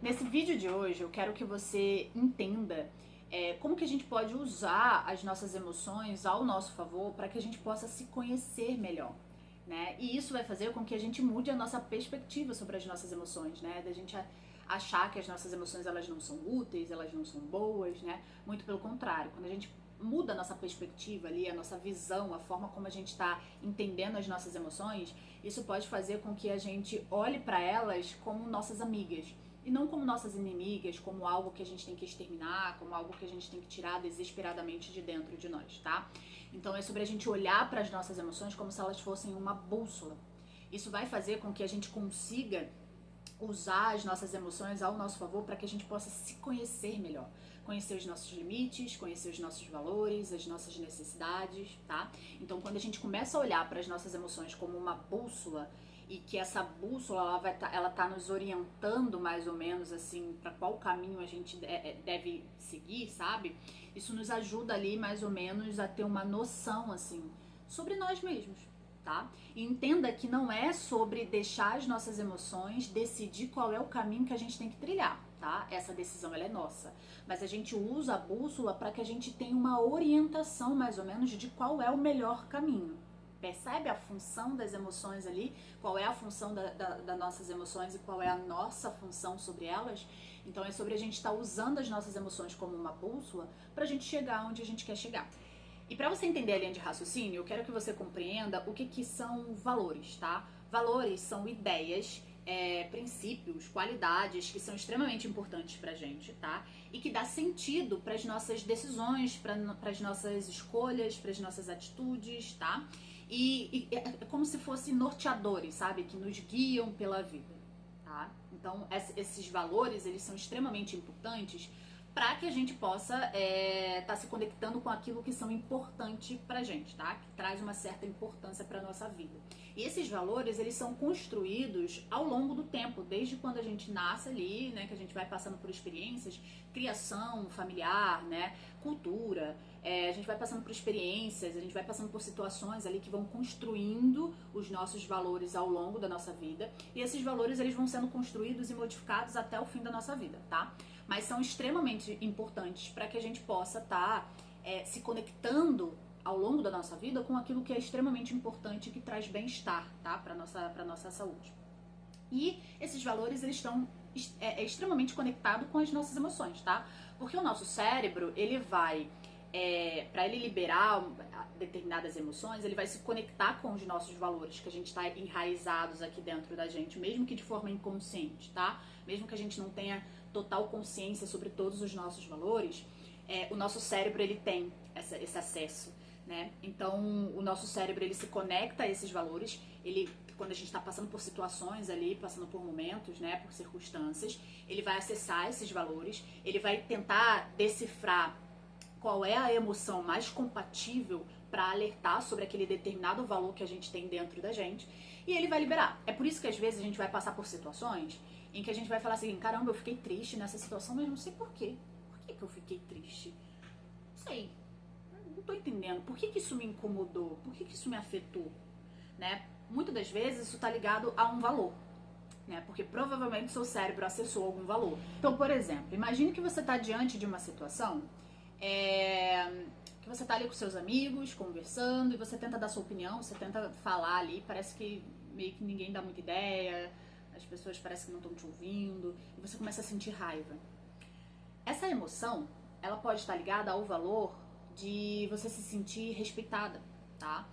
Nesse vídeo de hoje eu quero que você entenda como que a gente pode usar as nossas emoções ao nosso favor para que a gente possa se conhecer melhor, né? E isso vai fazer com que a gente mude a nossa perspectiva sobre as nossas emoções, né? Da gente achar que as nossas emoções elas não são úteis, elas não são boas, né? Muito pelo contrário, quando a gente muda a nossa perspectiva ali, a nossa visão, a forma como a gente está entendendo as nossas emoções, isso pode fazer com que a gente olhe para elas como nossas amigas e não como nossas inimigas, como algo que a gente tem que exterminar, como algo que a gente tem que tirar desesperadamente de dentro de nós, tá? Então é sobre a gente olhar para as nossas emoções como se elas fossem uma bússola. Isso vai fazer com que a gente consiga usar as nossas emoções ao nosso favor para que a gente possa se conhecer melhor. Conhecer os nossos limites, conhecer os nossos valores, as nossas necessidades, tá? Então, quando a gente começa a olhar para as nossas emoções como uma bússola e que essa bússola ela tá nos orientando mais ou menos assim para qual caminho a gente deve seguir, sabe? Isso nos ajuda ali mais ou menos a ter uma noção assim sobre nós mesmos. Tá? E entenda que não é sobre deixar as nossas emoções decidir qual é o caminho que a gente tem que trilhar, tá? Essa decisão ela é nossa, mas a gente usa a bússola para que a gente tenha uma orientação mais ou menos de qual é o melhor caminho. Percebe a função das emoções ali? Qual é a função das nossas emoções e qual é a nossa função sobre elas? Então é sobre a gente estar usando as nossas emoções como uma bússola para a gente chegar onde a gente quer chegar. E para você entender a linha de raciocínio, eu quero que você compreenda o que são valores, tá? Valores são ideias, princípios, qualidades que são extremamente importantes pra gente, tá? E que dá sentido para as nossas decisões, para as nossas escolhas, para as nossas atitudes, tá? E é como se fossem norteadores, sabe? Que nos guiam pela vida, tá? Então, esses valores, eles são extremamente importantes para que a gente possa tá se conectando com aquilo que são importantes pra gente, tá? Que traz uma certa importância pra nossa vida. E esses valores, eles são construídos ao longo do tempo, desde quando a gente nasce ali, né? Que a gente vai passando por experiências, criação familiar, né? Cultura, a gente vai passando por experiências, a gente vai passando por situações ali que vão construindo os nossos valores ao longo da nossa vida. E esses valores, eles vão sendo construídos e modificados até o fim da nossa vida, tá? Mas são extremamente importantes para que a gente possa estar se conectando ao longo da nossa vida com aquilo que é extremamente importante e que traz bem-estar, tá? Para nossa saúde. E esses valores, eles estão extremamente conectados com as nossas emoções, tá? Porque o nosso cérebro, ele vai, para ele liberar determinadas emoções, ele vai se conectar com os nossos valores, que a gente está enraizados aqui dentro da gente, mesmo que de forma inconsciente, tá? Mesmo que a gente não tenha total consciência sobre todos os nossos valores, o nosso cérebro, ele tem esse acesso, né? Então, o nosso cérebro, ele se conecta a esses valores, quando a gente está passando por situações ali, passando por momentos, né, por circunstâncias, ele vai acessar esses valores, ele vai tentar decifrar qual é a emoção mais compatível para alertar sobre aquele determinado valor que a gente tem dentro da gente, e ele vai liberar. É por isso que às vezes a gente vai passar por situações em que a gente vai falar assim, caramba, eu fiquei triste nessa situação, mas não sei por quê. Por que eu fiquei triste? Não sei. Não tô entendendo. Por que isso me incomodou? Por que isso me afetou? Né? Muitas das vezes isso tá ligado a um valor, né? Porque provavelmente seu cérebro acessou algum valor. Então, por exemplo, imagine que você tá diante de uma situação que você tá ali com seus amigos, conversando, e você tenta dar sua opinião, você tenta falar ali, parece que meio que ninguém dá muita ideia, as pessoas parecem que não estão te ouvindo, e você começa a sentir raiva. Essa emoção, ela pode estar ligada ao valor de você se sentir respeitada, tá?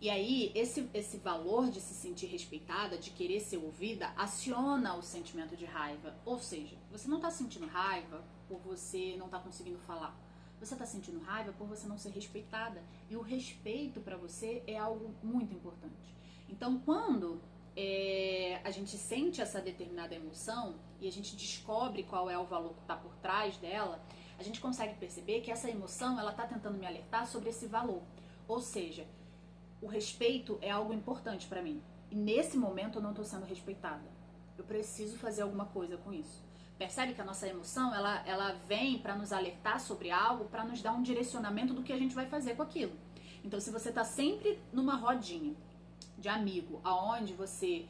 E aí, esse valor de se sentir respeitada, de querer ser ouvida, aciona o sentimento de raiva. Ou seja, você não tá sentindo raiva por você não tá conseguindo falar. Você tá sentindo raiva por você não ser respeitada. E o respeito pra você é algo muito importante. Então, quando a gente sente essa determinada emoção e a gente descobre qual é o valor que está por trás dela, a gente consegue perceber que essa emoção ela está tentando me alertar sobre esse valor. Ou seja, o respeito é algo importante para mim. E nesse momento eu não estou sendo respeitada. Eu preciso fazer alguma coisa com isso. Percebe que a nossa emoção ela vem para nos alertar sobre algo, para nos dar um direcionamento do que a gente vai fazer com aquilo. Então, se você está sempre numa rodinha de amigo, aonde você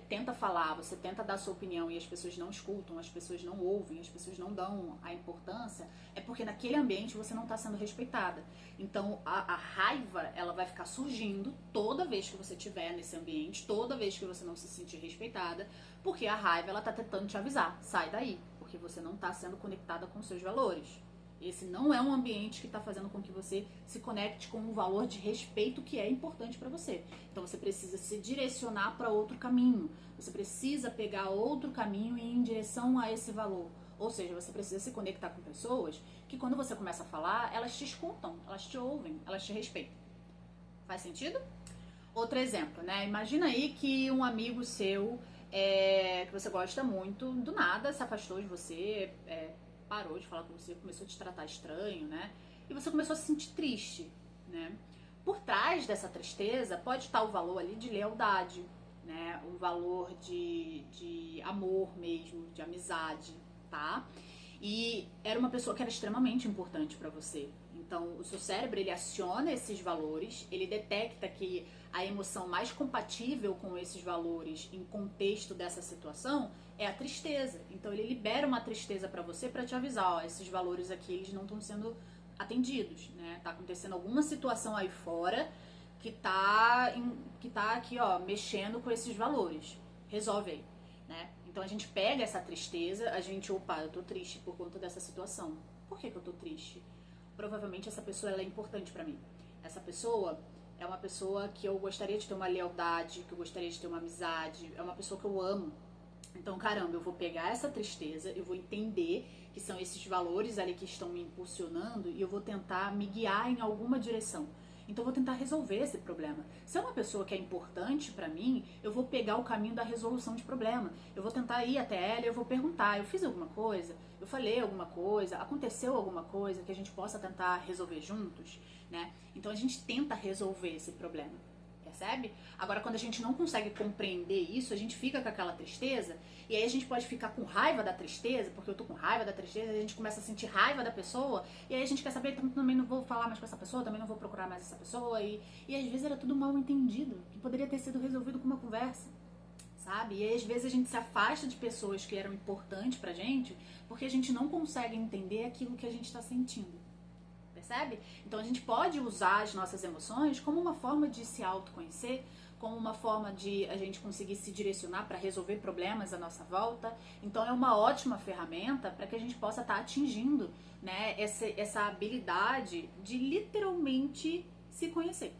tenta falar, você tenta dar sua opinião e as pessoas não escutam, as pessoas não ouvem, as pessoas não dão a importância, é porque naquele ambiente você não está sendo respeitada. Então a raiva, ela vai ficar surgindo toda vez que você estiver nesse ambiente, toda vez que você não se sentir respeitada, porque a raiva, ela tá tentando te avisar, sai daí, porque você não está sendo conectada com seus valores. Esse não é um ambiente que está fazendo com que você se conecte com um valor de respeito que é importante para você. Então você precisa se direcionar para outro caminho. Você precisa pegar outro caminho e ir em direção a esse valor. Ou seja, você precisa se conectar com pessoas que quando você começa a falar, elas te escutam, elas te ouvem, elas te respeitam. Faz sentido? Outro exemplo, né? Imagina aí que um amigo seu, que você gosta muito, do nada se afastou de você, parou de falar com você, começou a te tratar estranho, né? E você começou a se sentir triste, né? Por trás dessa tristeza pode estar o valor ali de lealdade, né? Um valor de amor mesmo, de amizade, tá? E era uma pessoa que era extremamente importante para você. Então, o seu cérebro, ele aciona esses valores, ele detecta que a emoção mais compatível com esses valores em contexto dessa situação é a tristeza. Então, ele libera uma tristeza para você para te avisar, ó, esses valores aqui, eles não estão sendo atendidos, né? Tá acontecendo alguma situação aí fora que tá aqui, ó, mexendo com esses valores. Resolve aí, né? Então a gente pega essa tristeza, opa, eu tô triste por conta dessa situação. Por que eu tô triste? Provavelmente essa pessoa, ela é importante pra mim. Essa pessoa é uma pessoa que eu gostaria de ter uma lealdade, que eu gostaria de ter uma amizade, é uma pessoa que eu amo. Então, caramba, eu vou pegar essa tristeza, eu vou entender que são esses valores ali que estão me impulsionando e eu vou tentar me guiar em alguma direção. Então eu vou tentar resolver esse problema. Se é uma pessoa que é importante pra mim, eu vou pegar o caminho da resolução de problema. Eu vou tentar ir até ela e eu vou perguntar, eu fiz alguma coisa? Eu falei alguma coisa? Aconteceu alguma coisa que a gente possa tentar resolver juntos, né? Então a gente tenta resolver esse problema. Percebe? Agora, quando a gente não consegue compreender isso, a gente fica com aquela tristeza, e aí a gente pode ficar com raiva da tristeza, porque eu tô com raiva da tristeza, a gente começa a sentir raiva da pessoa, e aí a gente quer saber, então também não vou falar mais com essa pessoa, também não vou procurar mais essa pessoa, e às vezes era tudo mal entendido, que poderia ter sido resolvido com uma conversa, sabe? E aí às vezes a gente se afasta de pessoas que eram importantes pra gente, porque a gente não consegue entender aquilo que a gente tá sentindo. Percebe? Então a gente pode usar as nossas emoções como uma forma de se autoconhecer, como uma forma de a gente conseguir se direcionar para resolver problemas à nossa volta. Então é uma ótima ferramenta para que a gente possa estar atingindo, né, essa habilidade de literalmente se conhecer.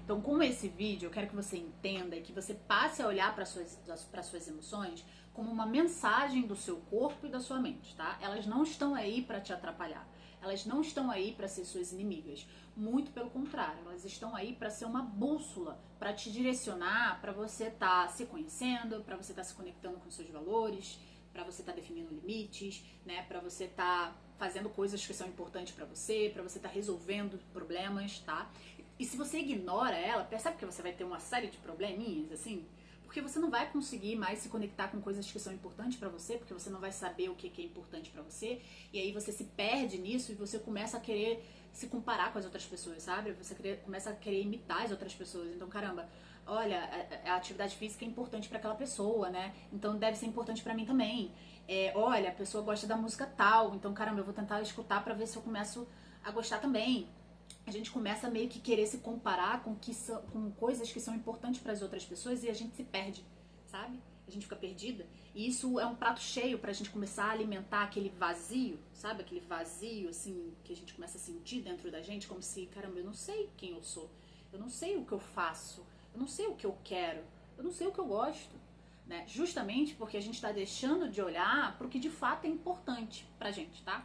Então, com esse vídeo, eu quero que você entenda e que você passe a olhar para suas emoções como uma mensagem do seu corpo e da sua mente, tá? Elas não estão aí para te atrapalhar. Elas não estão aí para ser suas inimigas. Muito pelo contrário, elas estão aí para ser uma bússola, para te direcionar, para você estar se conhecendo, para você estar se conectando com seus valores, para você estar definindo limites, né? Para você estar fazendo coisas que são importantes para você estar resolvendo problemas, tá? E se você ignora ela, percebe que você vai ter uma série de probleminhas, assim? Porque você não vai conseguir mais se conectar com coisas que são importantes pra você, porque você não vai saber o que é importante pra você, e aí você se perde nisso e você começa a querer se comparar com as outras pessoas, sabe? Você começa a querer imitar as outras pessoas. Então, caramba, olha, a atividade física é importante pra aquela pessoa, né? Então deve ser importante pra mim também. Olha, a pessoa gosta da música tal, então, caramba, eu vou tentar escutar pra ver se eu começo a gostar também. A gente começa a meio que querer se comparar com coisas que são importantes para as outras pessoas e a gente se perde, sabe? A gente fica perdida. E isso é um prato cheio pra gente começar a alimentar aquele vazio, sabe? Aquele vazio, assim, que a gente começa a sentir dentro da gente, como se, caramba, eu não sei quem eu sou. Eu não sei o que eu faço. Eu não sei o que eu quero. Eu não sei o que eu gosto. Né? Justamente porque a gente tá deixando de olhar pro que de fato é importante pra gente, tá?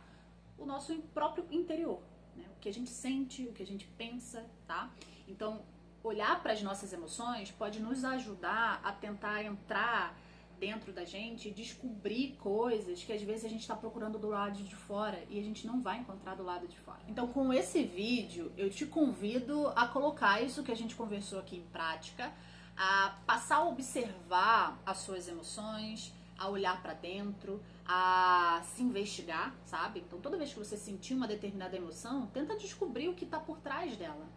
O nosso próprio interior. Né? O que a gente sente, o que a gente pensa, tá? Então, olhar para as nossas emoções pode nos ajudar a tentar entrar dentro da gente e descobrir coisas que às vezes a gente está procurando do lado de fora e a gente não vai encontrar do lado de fora. Então, com esse vídeo, eu te convido a colocar isso que a gente conversou aqui em prática, a passar a observar as suas emoções, a olhar para dentro, a se investigar, sabe? Então, toda vez que você sentir uma determinada emoção, tenta descobrir o que está por trás dela,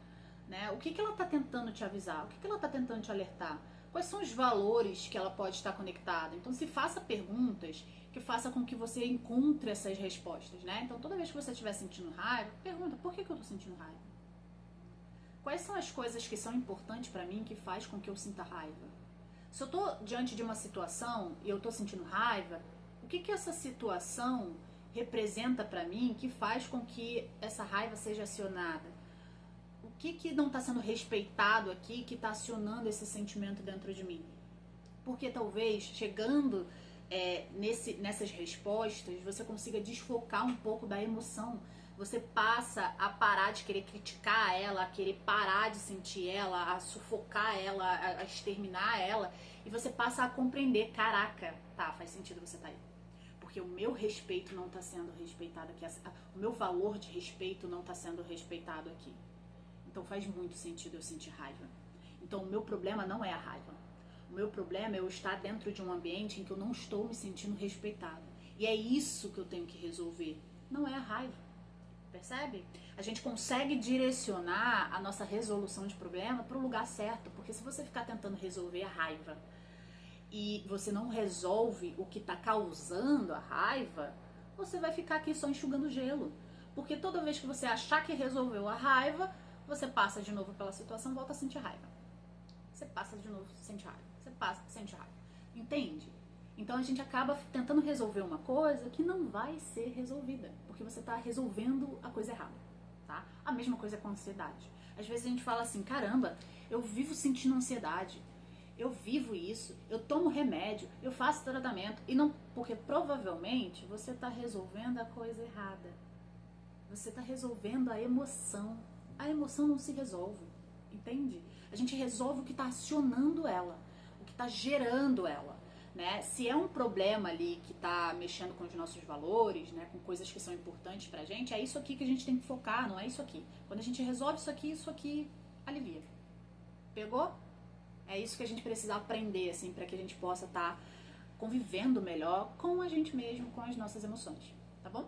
né? O que ela está tentando te avisar? O que ela está tentando te alertar? Quais são os valores que ela pode estar conectada? Então, se faça perguntas que faça com que você encontre essas respostas, né? Então, toda vez que você estiver sentindo raiva, pergunta, por que eu tô sentindo raiva? Quais são as coisas que são importantes pra mim que faz com que eu sinta raiva? Se eu tô diante de uma situação e eu tô sentindo raiva, o que que essa situação representa pra mim que faz com que essa raiva seja acionada? O que que não está sendo respeitado aqui que está acionando esse sentimento dentro de mim? Porque talvez chegando nessas respostas você consiga desfocar um pouco da emoção. Você passa a parar de querer criticar ela, a querer parar de sentir ela, a sufocar ela, a exterminar ela, e você passa a compreender, caraca, tá, faz sentido você tá aí. Porque o meu respeito não está sendo respeitado aqui, o meu valor de respeito não está sendo respeitado aqui. Então faz muito sentido eu sentir raiva. Então o meu problema não é a raiva. O meu problema é eu estar dentro de um ambiente em que eu não estou me sentindo respeitado. E é isso que eu tenho que resolver. Não é a raiva. Percebe? A gente consegue direcionar a nossa resolução de problema para o lugar certo. Porque se você ficar tentando resolver a raiva e você não resolve o que está causando a raiva, você vai ficar aqui só enxugando gelo. Porque toda vez que você achar que resolveu a raiva, você passa de novo pela situação e volta a sentir raiva. Você passa de novo, sente raiva. Você passa, sente raiva. Entende? Então a gente acaba tentando resolver uma coisa que não vai ser resolvida, porque você está resolvendo a coisa errada, tá? A mesma coisa com a ansiedade. Às vezes a gente fala assim, caramba, eu vivo sentindo ansiedade. Eu vivo isso, eu tomo remédio, eu faço tratamento, e não, porque provavelmente você está resolvendo a coisa errada. Você está resolvendo a emoção. A emoção não se resolve, entende? A gente resolve o que está acionando ela, o que está gerando ela, né? Se é um problema ali que está mexendo com os nossos valores, né, com coisas que são importantes pra gente, é isso aqui que a gente tem que focar, não é isso aqui. Quando a gente resolve isso aqui alivia. Pegou? É isso que a gente precisa aprender, assim, para que a gente possa estar convivendo melhor com a gente mesmo, com as nossas emoções, tá bom?